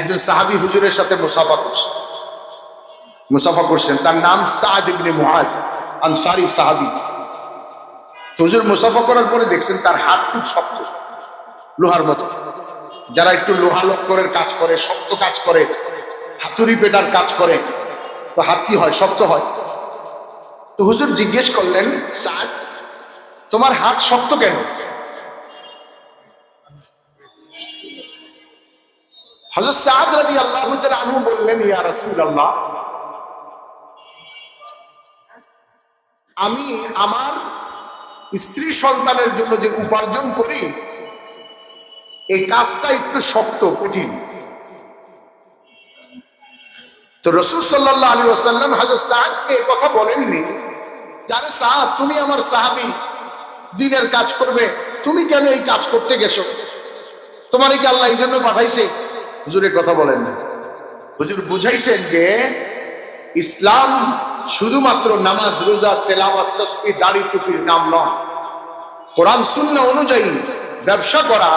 একজন সাহাবী হুজুরের সাথে মুসাফা করছেন, তার নাম সাদ ইবনে মুআদ, আনসারী সাহাবী। হুজুর মুসাফা করার পরে দেখছেন তার হাত খুব শক্ত, লোহার মতো। যারা একটু লোহা লক্করের কাজ করে, শক্ত কাজ করে, হাতুড়ি পেটার কাজ করে, তো হাত কি হয়? শক্ত হয়। তো হুজুর জিজ্ঞেস করলেন, সাদ, তোমার হাত শক্ত কেন? হযরত সাদ রাদিয়াল্লাহু তাআলা আনহু বললেন, ইয়া রাসূলুল্লাহ, আমি আমার স্ত্রী সন্তানের জন্য যে উপার্জন করি, এই কাজটা একটু শক্ত, কঠিন। তো রাসূল সাল্লাল্লাহু আলাইহি ওয়াসাল্লাম হযরত সাদকে এই কথা বলেননি, যারে সাদ, তুমি আমার সাহাবী, দ্বীনের কাজ করবে, তুমি কেন এই কাজ করতে গেছো? তোমার কি আল্লাহ এই জন্য পাঠাইছে? হুজুরের কথা বলেন না। হুজুর বুঝাইছেন যে ইসলাম শুধুমাত্র নামাজ, রোজা, তেলাওয়াত, তাসবিহ, দাড়ি টুপির নাম নয়। কোরআন সুন্নাহ অনুযায়ী ব্যবসা করা,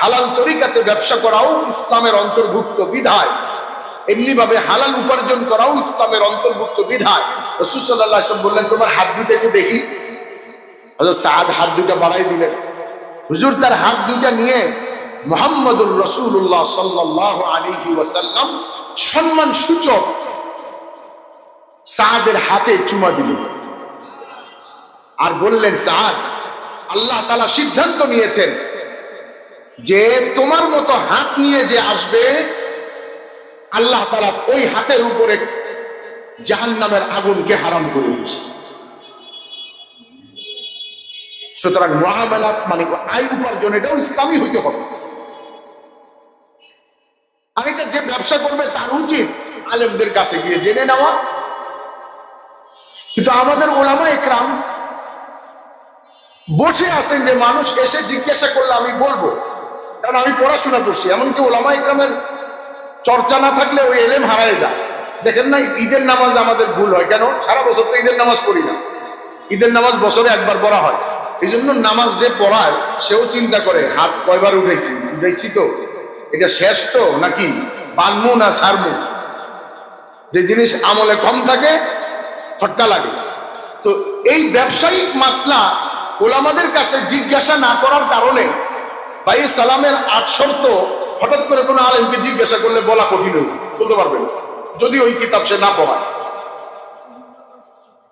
হালাল তরিকাতে ব্যবসা করাও ইসলামের অন্তর্ভুক্ত বিধায়। এমনি ভাবে হালাল উপার্জন করাও ইসলামের অন্তর্ভুক্ত বিধায়। রাসূল সাল্লাল্লাহু আলাইহি ওয়াসাল্লাম বললেন, তোমার হাত দুটো একটু দেখি। হযরত সাদ হাত দুটো বাড়াই দিলেন। হুজুর তার হাত দুটো নিয়ে মুহাম্মদুর রাসূলুল্লাহ সাল্লাল্লাহু আলাইহি ওয়াসাল্লাম সম্মান সূচক সাদের হাতে চুমা দিলেন আর বললেন, সাদ, আল্লাহ তাআলা সিদ্ধান্ত নিয়েছেন যে তোমার মতো হাত নিয়ে যে আসবে, আল্লাহ তাআলা ওই হাতের উপরে জাহান্নামের আগুনকে হারাম করে দিয়েছে। সুতরাং মুআমালাত মানে আয় উপার্জন, এটাও ইসলামী হইতে হবে। আর এটা যে ব্যবসা করবে তার উচিত আলেমদের কাছে গিয়ে জেনে নেওয়া। কিন্তু আমাদের ওলামা একরাম বসে আছেন যে মানুষ এসে জিজ্ঞাসা করলে আমি বলবো, কারণ আমি পড়াশোনা করছি। এমনকি ওলামা একরামের চর্চা না থাকলে ওই এলেম হারায় যায়। দেখেন না, ঈদের নামাজ আমাদের ভুল হয় কেন? সারা বছর তো ঈদের নামাজ পড়ি না। ঈদের নামাজ বছরে একবার পড়া হয়। এই জন্য নামাজ যে পড়ায় সেও চিন্তা করে, হাত কয়বার উঠেছি তো, এটা শেষ তো নাকি বানমু না ছাড়বো। যে জিনিস আমলে কম থাকে খটকা লাগে। তো এই ব্যবসায়িক মাসলা ওলামাদের কাছে জিজ্ঞাসা না করার কারণে ভাই সালামের 8 শর্ত হঠাৎ করে কোনো আলেমকে জিজ্ঞাসা করলে বলা কঠিন হবে, বলতে পারবে না, যদি ওই কিতাব সে না পড়ায়।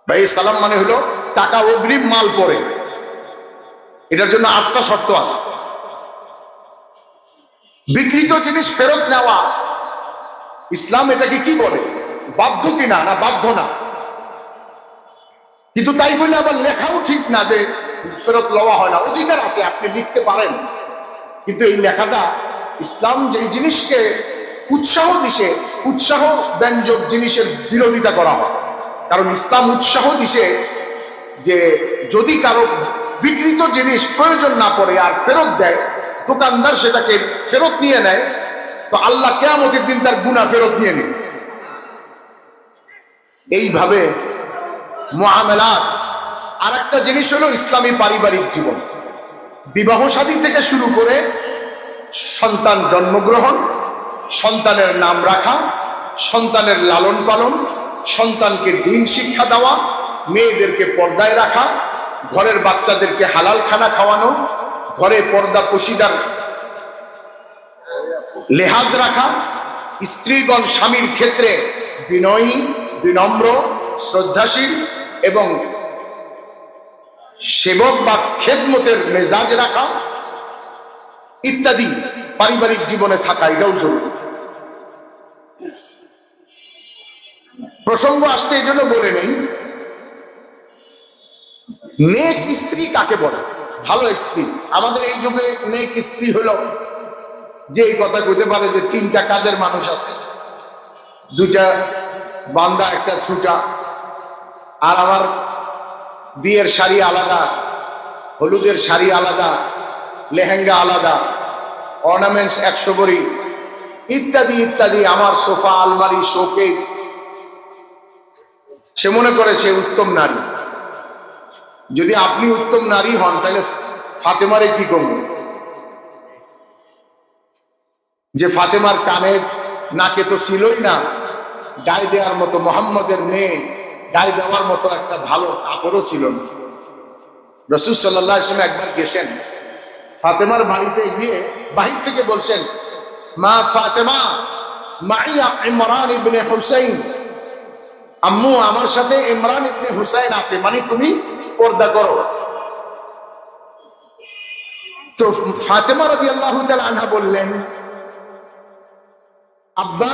ভাই সালাম মানে হলো টাকা অগ্রিম, মাল পরে, এটার জন্য 8টা শর্ত আছে। বিকৃত জিনিস ফেরত নেওয়া, ইসলাম এটাকে কি বলে? বাধ্য কিনা? না, বাধ্য না। কিন্তু তাই বলে আবার লেখাও ঠিক না যে ফেরত লওয়া হয় না। অধিকার আছে, আপনি লিখতে পারেন, কিন্তু এই লেখাটা ইসলাম যেই জিনিসকে উৎসাহ দিছে, উৎসাহ ব্যঞ্জক জিনিসের বিরোধিতা করা হয়। কারণ ইসলাম উৎসাহ দিছে যে যদি কারো বিকৃত জিনিস প্রয়োজন না পড়ে আর ফেরত দেয়, দোকানদার সেটাকে ফেরত নিয়ে নেয়, তো আল্লাহ কিয়ামতের দিন তার গুনাহ ফেরত নিয়ে নেবে। এইভাবে মুআমালাত। আর একটা জিনিস হলো ইসলামী পারিবারিক জীবন, বিবাহ শাদী থেকে শুরু করে সন্তান জন্মগ্রহণ, সন্তানের নাম রাখা, সন্তানের লালন পালন, সন্তানকে দ্বীন শিক্ষা দেওয়া, মেয়েদেরকে পর্দায় রাখা, ঘরের বাচ্চাদেরকে হালাল খানা খাওয়ানো, ঘরে পর্দা পশিদার লেহাজ রাখা, স্ত্রীগণ স্বামীর ক্ষেত্রে বিনয়ী, বিনম্র, শ্রদ্ধাশীল এবং সেবক বা খেদমতের মেজাজ রাখা ইত্যাদি পারিবারিক জীবনে থাকা, এটাও জরুরি। প্রসঙ্গ আসছে এই জন্য বলে নেই, নেক স্ত্রী কাকে বলে? ভালো স্ত্রী। আমাদের এই যুগে নেক স্ত্রী হলো যে এই কথা কইতে পারে যে 3টা কাজের মানুষ আছে, 2টা বান্দা, একটা ছুটা, আর আমার বিয়ের শাড়ি আলাদা, হলুদের শাড়ি আলাদা, লেহেঙ্গা আলাদা, অর্নামেন্টস 100 ভরি ইত্যাদি ইত্যাদি, আমার সোফা, আলমারি, শোকেস। সে মনে করে সে উত্তম নারী। যদি আপনি উত্তম নারী হন তাহলে ফাতেমারে কি করবেন? যে ফাতেমার কানে নাকে তো ছিলই না, গায়ে দেওয়ার মতো, মোহাম্মদের মেয়ে গায়ে দেওয়ার মতো একটা ভালো কাপড়ও ছিল না। রাসূল সাল্লাল্লাহু আলাইহি ওয়াসাল্লাম একবার গেছেন ফাতেমার বাড়িতে, গিয়ে বাহির থেকে বলছেন, মা ফাতেমা মাইয়া ইমরান ইবনে হুসাইন, আম্মু আমার সাথে ইমরান ইবনে হুসাইন আছে, মানে তুমি পর্দা করো। তো ফাতেমা রাদিয়াল্লাহু তাআলা আনহা বললেন, আব্বা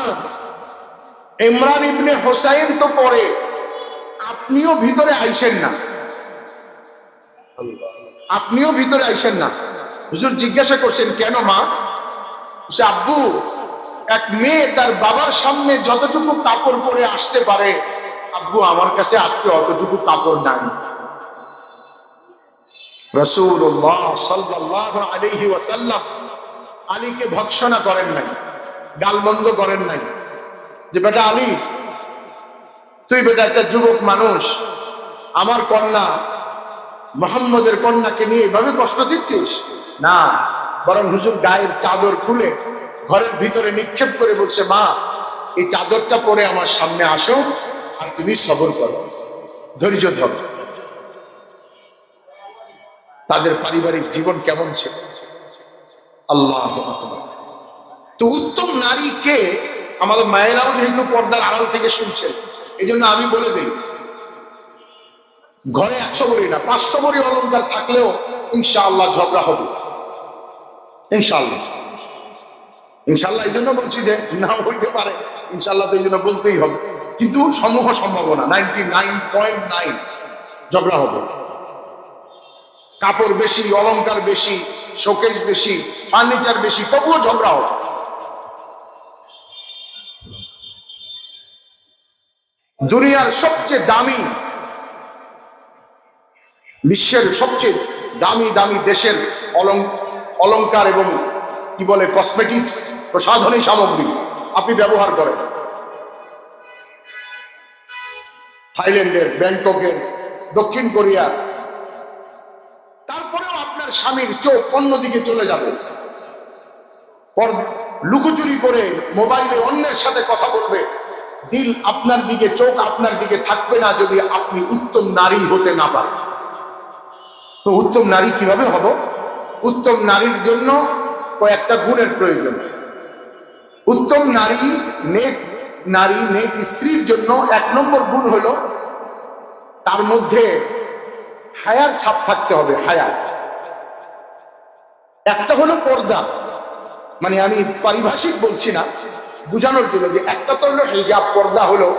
ইমরান ইবনে হুসাইন তো পরে, আপনিও ভিতরে আইসেন না, আপনিও ভিতরে আইসেন না। হুজুর জিজ্ঞাসা করছেন, কেন মা? সে আব্বু, এক মেয়ে তার বাবার সামনে যতটুকু কাপড় পরে আসতে পারে, আব্বু আমার কাছে আজকে অতটুকু কাপড় নাই। রাসূলুল্লাহ সাল্লাল্লাহু আলাইহি ওয়াসাল্লাম আলীকে ভৎসনা করেন নাই, গালমন্দ করেন নাই যে বেটা আলী, তুই বেটা একটা যুবক মানুষ, আমার কন্যা মুহাম্মদের কন্যাকে নিয়ে এভাবে কষ্ট দিচ্ছিস না। বরং হুজুর গায়ের চাদর খুলে ঘরের ভিতরে নিক্ষেপ করে বলছে, মা এই চাদরটা পরে আমার সামনে আসো, আর তুমি সবর করো, ধৈর্য ধরো। তাদের পারিবারিক জীবন কেমন ছিল, আল্লাহু আকবার। তো উত্তম নারী কে? আমাদের মায়েরাও যেহেতু পর্দার আড়াল থেকে শুনছেন, এই জন্য আমি বলে দিই, ঘরে 100 ভরি না 500 ভরি অলংকার থাকলেও ইনশাআল্লাহ ঝগড়া হবে, ইনশাআল্লাহ। ইনশাআল্লাহ এই জন্য বলছি যে নাও হইতে পারে, ইনশাআল্লাহ তো এই জন্য বলতেই হবে, কিন্তু সমূহ সম্ভাবনা 99.9 ঝগড়া হবে। কাপড় বেশি, অলংকার বেশি, শোকেস বেশি, ফার্নিচার বেশি, তবুও ঝগড়া হবে। দুনিয়ার সবচেয়ে দামি, বিশ্বের সবচেয়ে দামি দামি দেশের অলংকার এবং কি বলে কসমেটিক্স, প্রসাধনী সামগ্রী আপনি ব্যবহার করেন, থাইল্যান্ডের, ব্যাংককের, দক্ষিণ কোরিয়া, তারপরেও আপনার স্বামীর চোখ অন্যদিকে চলে যাবে, লুকোচুরি করে মোবাইলে অন্যের সাথে কথা বলবে, দিল আপনার দিকে, চোখ আপনার দিকে থাকবে না যদি আপনি উত্তম নারী হতে না পারেন। তো উত্তম নারী কিভাবে হব? উত্তম নারীর জন্য কয়েকটা গুণের প্রয়োজন। উত্তম নারী, নেক স্ত্রীর জন্য 1 নম্বর গুণ হলো তার মধ্যে হায়ার ছাপ থাকতে হবে। হায়া একটা হলো পর্দা, মানে আমি পারিভাষিক বলছি না, বুঝানোর জন্য যে একটা তো হলো হিজাব, পর্দা হলো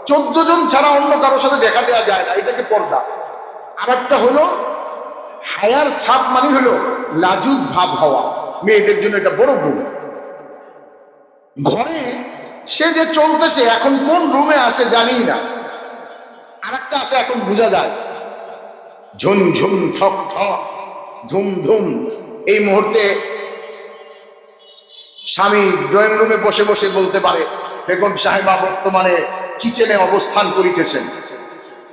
14 জন ছাড়া অন্য কারোর সাথে দেখা দেওয়া যায় না, এটাকে পর্দা। আর একটা হলো হায়ার ছাপ, মানে হলো লাজুক ভাব হওয়া, মেয়েদের জন্য এটা বড় গুণ। ঘরে সে যে চলতেছে, এখন কোন রুমে আসে জানি না, আর একটা আছে এখন বোঝা যায়, ঝুম ঝুম ঠক ঠক, ধুম ধুম। এই মুহূর্তে স্বামী ড্রয়িং রুমে বসে বসে বলতে পারে, বেগম সাহেবা বর্তমানে কিচেনে অবস্থান করিতেছেন,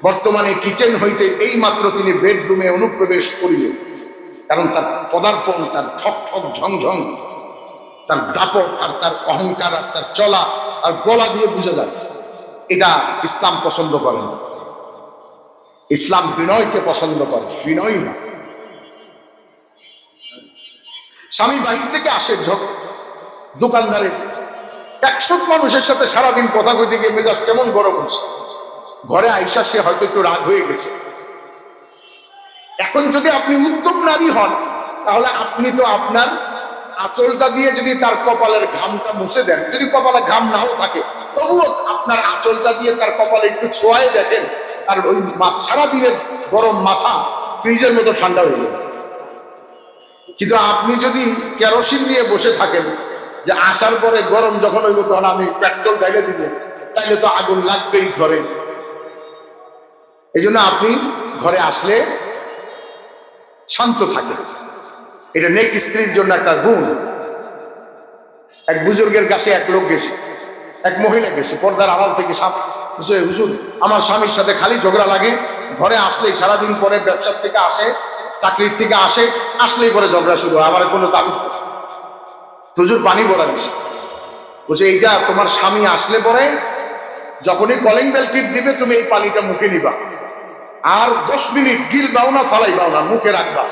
বর্তমানে কিচেন হইতে এই মাত্র তিনি বেডরুমে অনুপ্রবেশ করিলেন। কারণ তার পদার্পণ, তার ঠক ঠক ঝংঝং, তার দাপট আর তার অহংকার আর তার চলা আর গলা দিয়ে বুঝা যায়। এটা ইসলাম পছন্দ করে না। ইসলাম বিনয়কে পছন্দ করে, বিনয়ী না। স্বামী বাহির থেকে আসে, দোকানদারের 100 মানুষের সাথে সারাদিন কথা কইতে গিয়ে মেজাজ কেমন গরম হচ্ছে, ঘরে আইসা সে হয়তো একটু রাগ হয়ে গেছে। এখন যদি আপনি উত্তম নারী হন, তাহলে আপনি তো আপনার আঁচলটা দিয়ে যদি তার কপালের ঘামটা মুছে দেন, যদি কপালে ঘাম নাও থাকে তবুও আপনার আঁচলটা দিয়ে তার কপালে একটু ছোঁয়ায় দেখেন, আর ওই সারাদিনের গরম মাথা ফ্রিজের মতো ঠান্ডা হয়ে যাবে। কিন্তু আপনি যদি কেরোসিন নিয়ে বসে থাকেন, যে আসার পরে গরম যখন হইব তখন আমি পেট্রোল ঢেলে দিব, তাইলে তো আগুন লাগবেই ঘরে। এই জন্য আপনি ঘরে আসলে শান্ত থাকেন, এটা নেক স্ত্রীর জন্য একটা গুণ। এক বুজুর্গের কাছে এক লোক গেছে, এক মহিলা গেছে, পর্দার আড়াল থেকে, হুজুর আমার স্বামীর সাথে খালি ঝগড়া লাগে, ঘরে আসলেই সারাদিন পরে ব্যবসার থেকে আসে, চাকরির থেকে আসে, আসলেই পরে ঝগড়া শুরু হয়, আমার কোনো তাবিজ। হুজুর পানি ভরা দিছে, বলছে এইটা তোমার স্বামী আসলে পরে যখনই কলিং বেল টিপ দিবে তুমি এই পানিটা মুখে নিবা, আর 10 মিনিট গিলবাও না, ফালাইবাও না, মুখে রাখবা,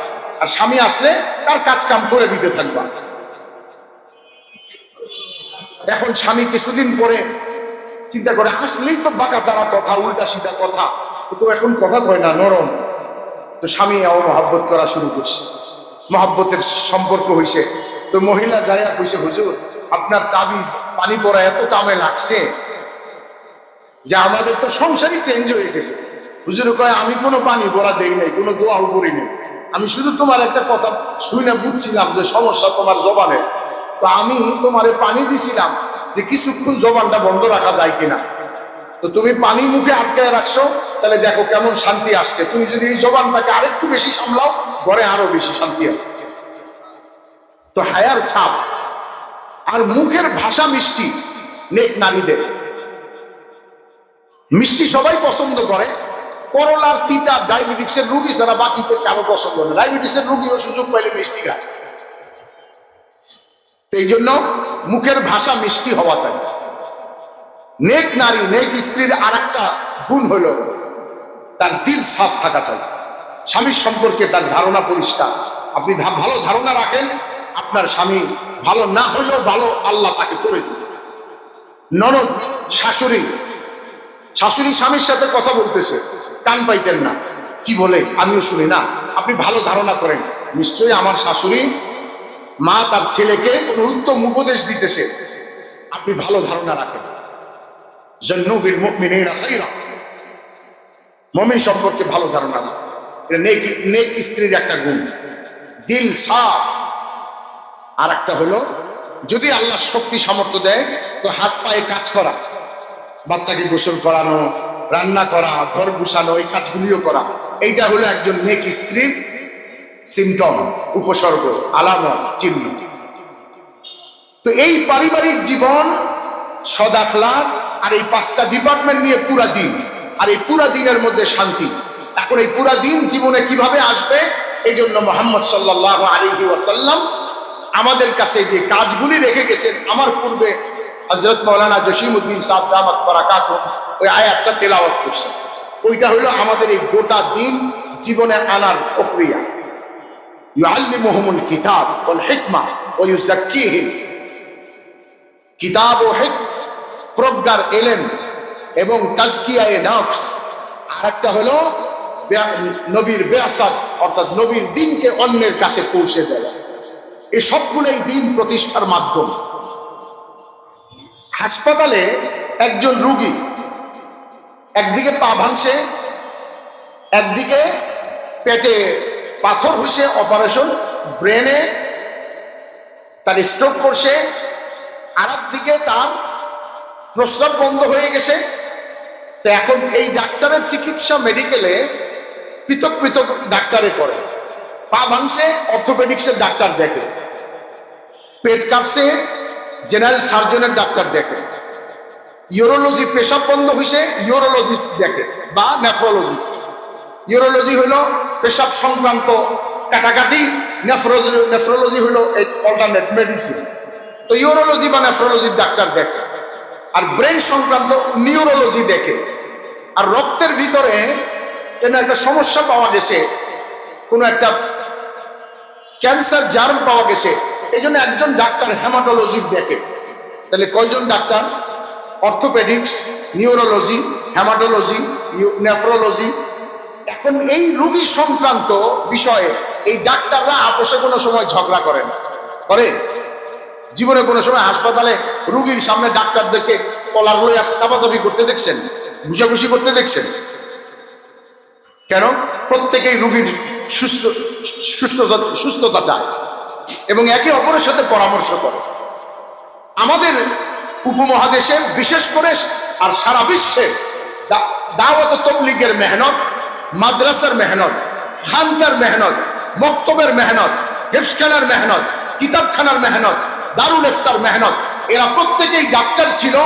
আর স্বামী আসলে তার কাজ কাম করে দিতে থাকবা। এখন স্বামী কিছুদিন পরে চিন্তা করে, আসলেই তো বাঁকা তারা কথা, উল্টা সিধা কথা, তো এখন কথা কয় না, নরম। তো স্বামী মহব্বত করা শুরু করছে, মহব্বতের সম্পর্ক হয়েছে। তো মহিলা যাইয়া কইছে, হুজুর আপনার তাবিজ পানি পড়া এত কামে লাগছে যে আমাদের তো সংসারই চেঞ্জ হয়ে গেছে। হুজুর কয়, আমি কোনো পানি পড়া দেই নাই, কোনো দোয়াও করি নাই, আমি শুধু তোমার একটা কথা শুনে বুঝছিলাম যে সমস্যা তোমার জবানে, তো আমি তোমারে পানি দিছিলাম যে কিছুক্ষণ জবানটা বন্ধ রাখা যায় কিনা। তো তুমি পানি মুখে আটকায় রাখছো, তাহলে দেখো কেমন শান্তি আসছে। তুমি যদি এই জবানটাকে আরেকটু বেশি সামলাও, ঘরে আরো বেশি শান্তি আসে। তো হায়ার ছাপ আর মুখের ভাষা মিষ্টি নেক নারীদের। মিষ্টি সবাই পছন্দ করে, করলার তিতা ডায়াবেটিসের রোগী ছাড়া বাকিতে কারো পছন্দ না। ডায়াবেটিসের রোগীও সুযোগ পাইলে মিষ্টি খায়। এই জন্য মুখের ভাষা মিষ্টি হওয়া চাই। নেক নারী, নেক স্ত্রীর আর একটা গুণ হলো তার দিল সাফ থাকা চাই। স্বামীর সম্পর্কে তার ধারণা পরিষ্কার। আপনি ভালো ধারণা রাখেন, আপনার স্বামী ভালো না হলেও ভালো আল্লাহ তাকে করে দিবে। ননদ, শাশুড়ি, শাশুড়ি স্বামীর সাথে কথা বলতেছে, কান পাইতেন না, কি বলে আমিও শুনি না, আপনি ভালো ধারণা করেন নিশ্চয়ই আমার শাশুড়ি মা তার ছেলেকে কোন উত্তম উপদেশ দিতেছে। আপনি ভালো ধারণা রাখেন। জান্নুবিল মুমিনিনা খায়রা, মুমিন সম্পর্কে ভালো ধারণা রাখেন। এটা নেক স্ত্রীর একটা গুণ, দিল সাফ। আর একটা হলো, যদি আল্লাহ শক্তি সামর্থ্য দেয় তো হাত পায়ে কাজ করা, বাচ্চাকে গোসল করানো, রান্না করা, ঘর গুছানো, এই কাজগুলিও করা। এইটা হলো একজন নেক স্ত্রীর সিমটম, উপসর্গ, আলামত, চিহ্ন। তো এই পারিবারিক জীবন, সদ আখলাক আর এই 5টা ডিপার্টমেন্ট নিয়ে পুরা দিন, আর এই পুরা দিনের মধ্যে শান্তি। এখন এই পুরা দিন জীবনে কিভাবে আসবে, এই জন্য মুহাম্মদ সাল্লাল্লাহু আলাইহি ওয়াসাল্লাম আমাদের কাছে যে কাজগুলি রেখে গেছেন, আমার পূর্বে হযরত মাওলানা জসিমউদ্দিন সাহেব দামাত বারাকাতুহু ওই আয়াতটা তেলাওয়াত করছেন। ওইটা হলো আমাদের এই গোটা দিন জীবনে আনার প্রক্রিয়া। ইউআল্লিমুহুমুল কিতাব ওয়াল হিকমা ওয়া ইউযাক্কিহিম, কিতাব ও হিকমা, প্রজ্ঞার এলেম এবং তাজকিয়ায়ে নফস। আর একটা হলো নবীর বিআসাত, অর্থাৎ নবীর দ্বীনকে অন্যের কাছে পৌঁছে দেওয়া। এই সবগুলোই দ্বীন প্রতিষ্ঠার মাধ্যম। হাসপাতালে একজন রোগী, একদিকে পা ভাঙছে, একদিকে পেটে পাথর হয়েছে, অপারেশন, ব্রেনে তার স্ট্রোক করছে, আর একদিকে তার প্রস্রাব বন্ধ হয়ে গেছে। তো এখন এই ডাক্তারের চিকিৎসা মেডিকেলে পৃথক পৃথক ডাক্তারে করে। পা ভাঙছে, অর্থোপেডিক্সের ডাক্তার দেখে, পেট কাঁপছে, জেনারেল সার্জনের ডাক্তার দেখে, ইউরোলজি, পেশাব বন্ধ হয়েছে, ইউরোলজিস্ট দেখে বা নেফ্রোলজিস্ট। ইউরোলজি হলো পেশাব সংক্রান্ত কাটাকাটি, নেফ্রোলজি হলো অল্টারনেট মেডিসিন। তো ইউরোলজি বা নেফ্রোলজির ডাক্তার দেখে। আর ব্রেন সংক্রান্ত নিউরোলজি দেখে। আর রক্তের ভিতরে কোনো একটা সমস্যা পাওয়া গেছে, কোনো একটা ক্যান্সার জার্ম পাওয়া গেছে, এই জন্য একজন ডাক্তার হেমাটোলজি দেখে। তাহলে কয়জন doctor? Orthopaedics, neurology, haematology, nephrology. এখন এই রোগী সংক্রান্ত বিষয়ে এই ডাক্তাররা আপোষে কোনো সময় ঝগড়া করে না, করে? জীবনে কোনো সময় হাসপাতালে রোগীর সামনে ডাক্তারদেরকে কলার লইয়া চাপাচাপি করতে দেখছেন, ঘুষাঘুষি করতে দেখছেন? কেন? প্রত্যেকেই রোগীর সুস্থতা চায় এবং একে অপরের সাথে পরামর্শ করে। আমাদের উপমহাদেশে বিশেষ করে আর সারা বিশ্বে দাওয়াত ও তাবলীগের মেহনত, মাদ্রাসার মেহনত, খানকার মেহনত, মক্তবের মেহনত, হেফজখানার মেহনত, কিতাবখানার মেহনত, দারুল ইফতার মেহনত, এরা প্রত্যেকেই ডাক্তার ছিল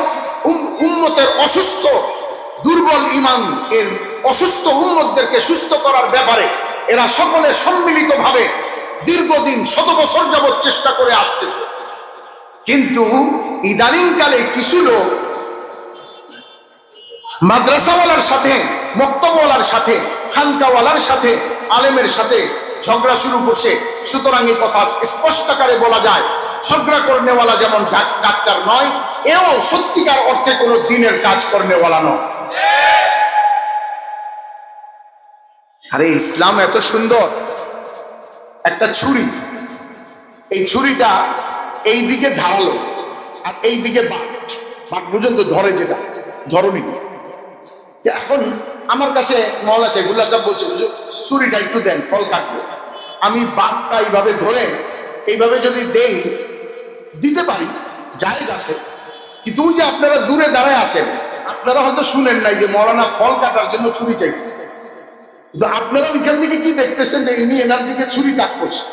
উম্মতের অসুস্থ, দুর্বল ঈমান এর অসুস্থ উম্মতদেরকে সুস্থ করার ব্যাপারে এরা সকলে সম্মিলিতভাবে দীর্ঘদিন 100 বছর যাবৎ চেষ্টা করে আসতেছে। কিন্তু ইদানিংকালে কিছু লোক মাদ্রাসাওয়ালার সাথে, মক্তবওয়ালার সাথে, খানকাওয়ালার সাথে, আলেমের সাথে ঝগড়া শুরু করছে। সুতরাং এই কথা স্পষ্ট আকারে বলা যায়, ঝগড়া করনেওয়ালা যেমন ডাক্তার নয়, এও সত্যিকার অর্থে কোনো দিনের কাজ করনেওয়ালা নয়। আরে ইসলাম এত সুন্দর, একটা ছুরি, এই ছুরিটা এই দিকে ধারালো আর এই দিকে বাঁক বুঝেন তো, ধরে যেটা ধরনি। এখন আমার কাছে মওলানা সাইফুল্লাহ সাহেব বলছে, ছুরিটা একটু দেন, ফল কাটবো। আমি বাঁকটা এইভাবে ধরে এইভাবে যদি দেই, দিতে পারি, জায়েজ আছে। কিন্তু ওই যে আপনারা দূরে দাঁড়ায় আছেন, আপনারা হয়তো শুনেন নাই যে মওলানা ফল কাটার জন্য ছুরি চাইছে। কিন্তু আপনারা ওইখান থেকে কি দেখতেছেন যে ইনি এনার দিকে ছুরি কাট করছে।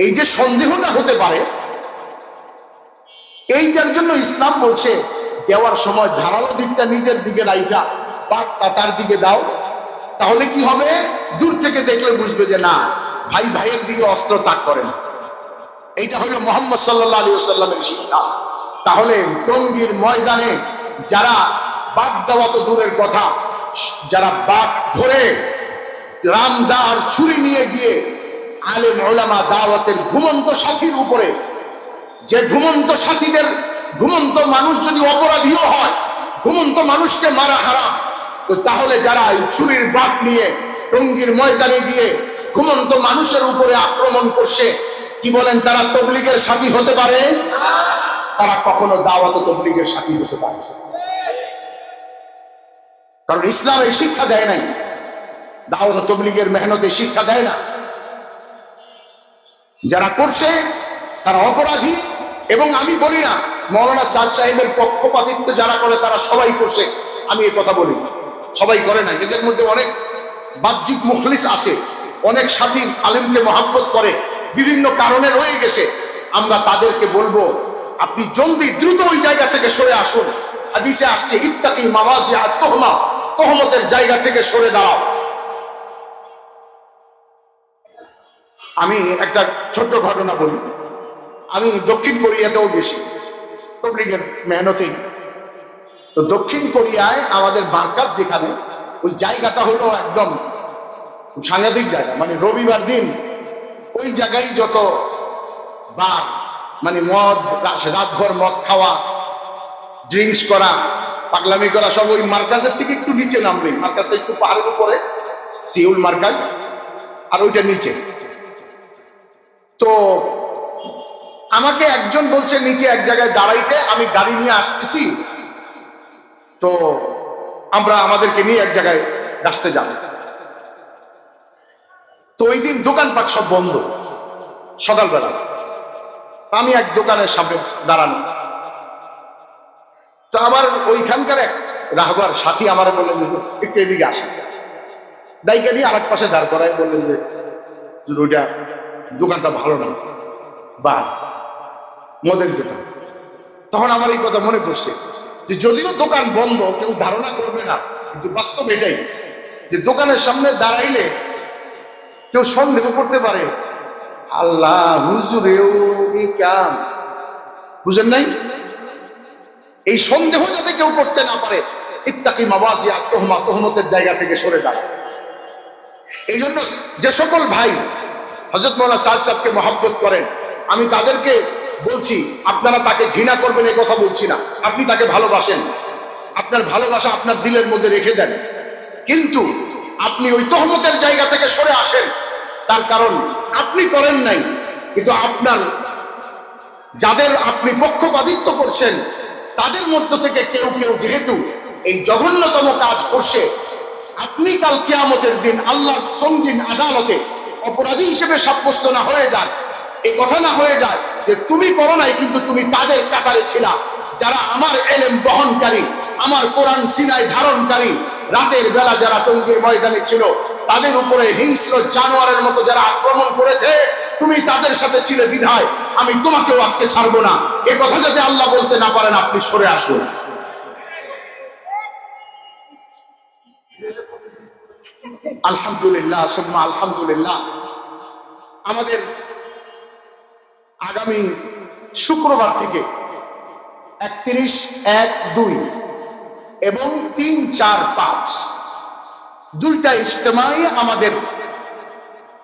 এই যে সন্দেহটা হতে পারে, এইটার জন্য ইসলাম বলছে দেওয়ার সময় ধারালো দিকটা নিজের দিকে রাইখা বাঁকটা তার দিকে দাও। তাহলে কি হবে, দূর থেকে দেখলে বুঝবে যে না, ভাই ভাইয়ের দিকে অস্ত্র তাক করে না। এইটা হলো মুহাম্মদ সাল্লাল্লাহু আলাইহি ওয়াসাল্লামের শিক্ষা। তাহলে টঙ্গীর ময়দানে যারা বাঁক দেওয়া তো দূরের কথা, যারা বাঁক ধরে রামদা আর ছুরি নিয়ে গিয়ে আলেম ওলামা দাওয়াতের ঘুমন্ত সাথীর উপরে, যে ঘুমন্ত সাথীদের, ঘুমন্ত মানুষ যদি অপরাধীও হয়, ঘুমন্ত মানুষকে মারা হারাম, তো তাহলে যারা এই ছুরির বাঁক নিয়ে টঙ্গীর ময়দানে গিয়ে ঘুমন্ত মানুষের উপরে আক্রমণ করছে, কি বলেন, তারা তবলিগের সাথী হতে পারে? তারা কখনো দাওয়াত তবলিগের সাথী হতে পারে, কারণ ইসলাম এই শিক্ষা দেয় নাই, দাওয়াত তবলিগের মেহনতে শিক্ষা দেয় না। যারা করছে তারা অপরাধী। এবং আমি বলি না মৌলানা সাদ সাহেবের পক্ষপাতিত্ব যারা করে তারা সবাই করছে, আমি এই কথা বলি, সবাই করে না। এদের মধ্যে অনেক বাহ্যিক মুখলিস আছে, অনেক সাথী আলেমকে মহাব্বত করে, বিভিন্ন কারণে রয়ে গেছে। আমরা তাদেরকে বলবো, আপনি জলদি দ্রুত ওই জায়গা থেকে সরে আসুন। হাদিসে আসছে ইত্তাকি মাওয়াজি আত-তুহমা, তহমতের জায়গা থেকে সরে দাও। আমি একটা ছোট্ট ঘটনা বলি। আমি দক্ষিণ কোরিয়াতেও গেছি তবলিগের মেহনতেই। তো দক্ষিণ কোরিয়ায় আমাদের মার্কাজ যেখানে, ওই জায়গাটা হলো একদম সাংঘাতিক জায়গা। মানে রবিবার দিন ওই জায়গায় যত বার, মানে মদ, রাতভর মদ খাওয়া, ড্রিঙ্কস করা, পাগলামি করা, সব ওই মার্কাজের থেকে একটু নিচে নামবে। মার্কাজটা একটু পাহাড়ের উপরে, সিউল মার্কাজ, আর ওইটা নিচে। তো আমাকে একজন বলছে নিচে এক জায়গায় দাঁড়াইতে, আমি গাড়ি নিয়ে আসতেছি, তো আমরা আমাদেরকে নিয়ে এক জায়গায় আসতে যাব। তো ওই দিন দোকানপাট সব বন্ধ, সকালবেলা। আমি এক দোকানের সামনে দাঁড়ানো, তো আমার ওইখানকার এক রাহবার সাথী আমার বললেন যে একটু এদিকে আসেন। ডাইকা নিয়ে আরেক পাশে দাঁড় করায় বললেন যে ওইটা দোকানটা ভালো না, বা মদের দোকান। তখন আমার এই কথা মনে পড়ছে যে যদিও দোকান বন্ধ, কেউ ধারণা করবে না, কিন্তু বাস্তব এটাই যে দোকানের সামনে দাঁড়াইলে কেউ সন্দেহ করতে পারে, আল্লাহ হুজুরেও এই কাম, বুঝেন নাই? এই সন্দেহ যাতে কেউ করতে না পারে, ইত্তাকি মাওয়াজি আত-তুহমা, তহমতের জায়গা থেকে সরে দাঁড়ায়। এই জন্য যে সকল ভাই হযরত মাওলানা সাদ সাহেবকে মহব্বত করেন, আমি তাদেরকে বলছি, আপনারা তাকে ঘৃণা করবেন এই কথা বলছি না, আপনি তাকে ভালোবাসেন, আপনার ভালোবাসা আপনার দিলের মধ্যে রেখে দেন, কিন্তু আপনি ওই তহমতের জায়গা থেকে সরে আসেন। তার কারণ আপনি করেন নাই, কিন্তু আপনার যাদের আপনি পক্ষপাতিত্ব করছেন তাদের মধ্য থেকে কেউ কেউ যেহেতু এই জঘন্যতম কাজ করছে, আপনি কাল কিয়ামতের দিন আল্লাহর সঙ্গীন আদালতে অপরাধী হিসেবে সাব্যস্ত না হয়ে যান, এই কথা না হয়ে যায় যে তুমি করো নাই, কিন্তু তুমি তাদের কাতারে ছিলা যারা আমার এলেম বহনকারী, আমার কোরআন সিনায় ধারণকারী, রাতের বেলা যারা টঙ্গীর ময়দানে ছিল, তাদের উপরে হিংস্র জানোয়ারের মতো যারা আক্রমণ করেছে, তুমি তাদের সাথে ছিলে বিধায় আমি তোমাকেও আজকে ছাড়বো না। এ কথা যাতে আল্লাহ বলতে না পারেন, আপনি সরে আসুন। আলহামদুলিল্লাহ, সুম্মা আলহামদুলিল্লাহ। আমাদের আগামী শুক্রবার থেকে 31-1-2 এবং 3-4-5 দুইটা ইজতেমাই আমাদের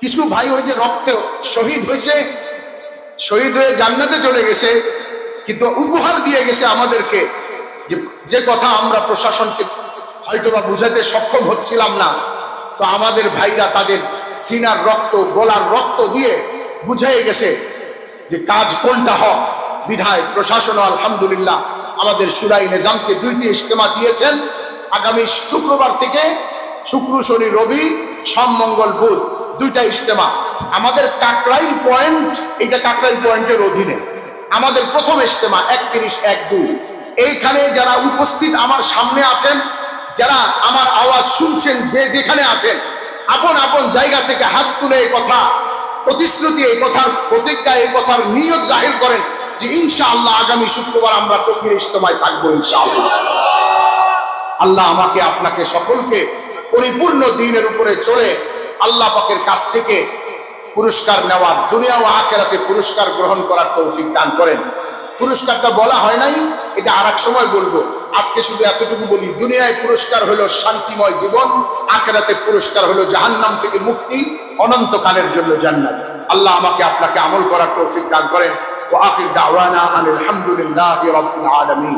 কিছু ভাই ওই যে রক্তে শহীদ হয়েছে, শহীদ হয়ে জান্নাতে চলে গেছে, কিন্তু উপহার দিয়ে গেছে আমাদেরকে যে কথা আমরা প্রশাসনকে হয়তোবা বুঝাতে সক্ষম হচ্ছিলাম না, তো আমাদের ভাইরা তাদের সিনার রক্ত গলার রক্ত দিয়ে বুঝাই গেছে যে কাজ কোনটা হক। বিধায় প্রশাসন আলহামদুলিল্লাহ আমাদের শুরাই নিজামকে 2টি ইজতেমা দিয়েছেন। আগামী শুক্রবার থেকে শুক্র শনি রবি সোম মঙ্গল বুধ 2টা ইজতেমা আমাদের কাকরাইল পয়েন্ট, এটা কাকরাইল পয়েন্টের অধীনে আমাদের প্রথম ইজতেমা 31-1-2। এইখানে যারা উপস্থিত আমার সামনে আছেন, যারা আমার আওয়াজ শুনছেন, যে যেখানে আছেন, আপন আপন জায়গা থেকে হাত তুলে এই কথা প্রতিশ্রুতি, এই কথার প্রতিজ্ঞা, এই কথার নিয়ত জাহির করেন যে ইনশাআল্লাহ আগামী শুক্রবার আমরা টঙ্গীর ইজতেমায় থাকবো ইনশাআল্লাহ। আল্লাহ আমাকে আপনাকে সকলকে পরিপূর্ণ দ্বীনের উপরে চলে আল্লাহ পাকের কাছ থেকে পুরস্কার নেওয়ার, দুনিয়া ও আখিরাতে পুরস্কার গ্রহণ করার তৌফিক দান করেন। পুরস্কারটা বলা হয় নাই, এটা আর এক সময় বলবো, আজকে শুধু এতটুকু বলি, দুনিয়ায় পুরস্কার হলো শান্তিময় জীবন, আখিরাতে পুরস্কার হলো জাহান্নাম থেকে মুক্তি, অনন্তকালের জন্য জান্নাত। আল্লাহ আমাকে আপনাকে আমল করার তৌফিক দান করেন। ওয়া আখির দাওয়ানা আনিল হামদুলিল্লাহি রাব্বিল আলামিন।